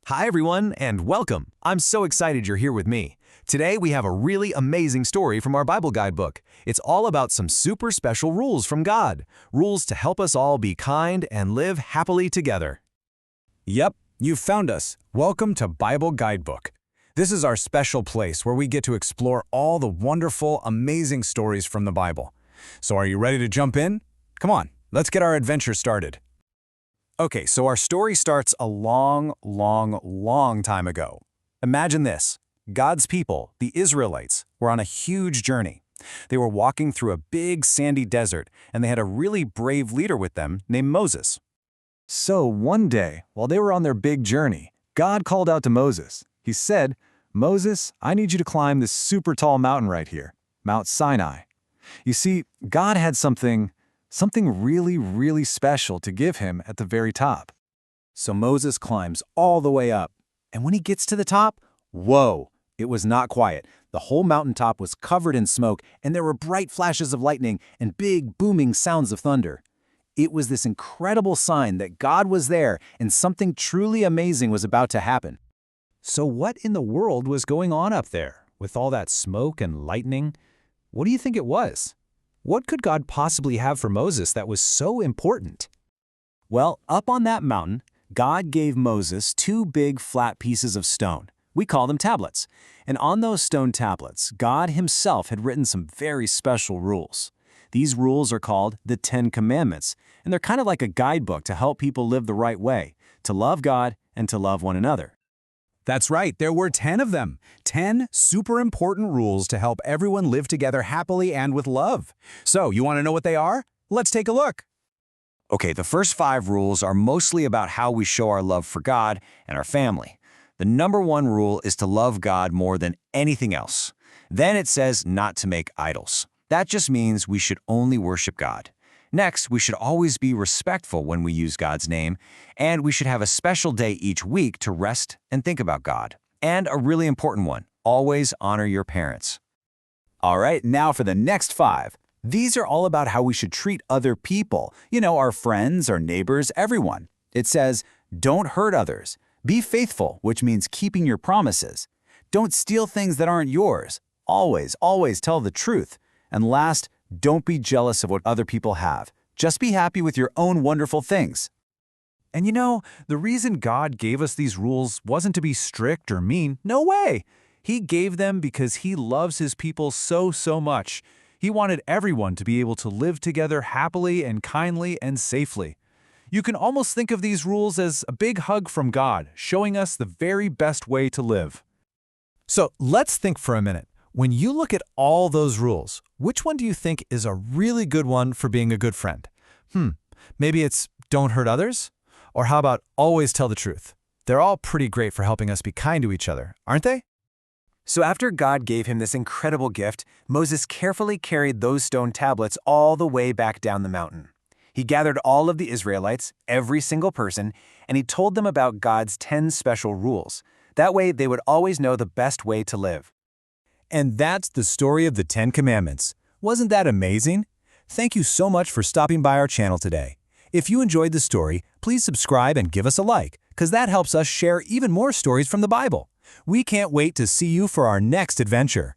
Hi everyone, and welcome. I'm so excited you're here with me. Today we have a really amazing story from our Bible Guidebook. It's all about some super special rules from God. Rules to help us all be kind and live happily together. Yep, you've found us. Welcome to Bible Guidebook. This is our special place where we get to explore all the wonderful, amazing stories from the Bible. So are you ready to jump in? Come on, let's get our adventure started. Okay, so our story starts a long time ago. Imagine this. God's people, the Israelites, were on a huge journey. They were walking through a big sandy desert, and they had a really brave leader with them named Moses. So one day, while they were on their big journey, God called out to Moses. He said, "Moses, I need you to climb this super tall mountain right here, Mount Sinai." You see, God had something really special to give him at the very top. So Moses climbs all the way up, and when he gets to the top, whoa, it was not quiet. The whole mountaintop was covered in smoke, and there were bright flashes of lightning and big booming sounds of thunder. It was this incredible sign that God was there and something truly amazing was about to happen. So what in the world was going on up there with all that smoke and lightning? What do you think it was? What could God possibly have for Moses that was so important? Well, up on that mountain, God gave Moses two big flat pieces of stone. We call them tablets. And on those stone tablets, God himself had written some very special rules. These rules are called the Ten Commandments, and they're kind of like a guidebook to help people live the right way, to love God and to love one another. That's right, there were 10 of them. 10 super important rules to help everyone live together happily and with love. So, you want to know what they are? Let's take a look. Okay, the first 5 rules are mostly about how we show our love for God and our family. The number 1 rule is to love God more than anything else. Then it says not to make idols. That just means we should only worship God. Next, we should always be respectful when we use God's name, and we should have a special day each week to rest and think about God. And a really important one, always honor your parents. All right, now for the next 5. These are all about how we should treat other people. You know, our friends, our neighbors, everyone. It says, don't hurt others. Be faithful, which means keeping your promises. Don't steal things that aren't yours. Always tell the truth. And last, don't be jealous of what other people have. Just be happy with your own wonderful things. And you know, the reason God gave us these rules wasn't to be strict or mean. No way! He gave them because he loves his people so much. He wanted everyone to be able to live together happily and kindly and safely. You can almost think of these rules as a big hug from God, showing us the very best way to live. So let's think for a minute. When you look at all those rules, which one do you think is a really good one for being a good friend? Maybe it's don't hurt others? Or how about always tell the truth? They're all pretty great for helping us be kind to each other, aren't they? So after God gave him this incredible gift, Moses carefully carried those stone tablets all the way back down the mountain. He gathered all of the Israelites, every single person, and he told them about God's 10 special rules. That way they would always know the best way to live. And that's the story of the 10 Commandments. Wasn't that amazing? Thank you so much for stopping by our channel today. If you enjoyed the story, please subscribe and give us a like, because that helps us share even more stories from the Bible. We can't wait to see you for our next adventure.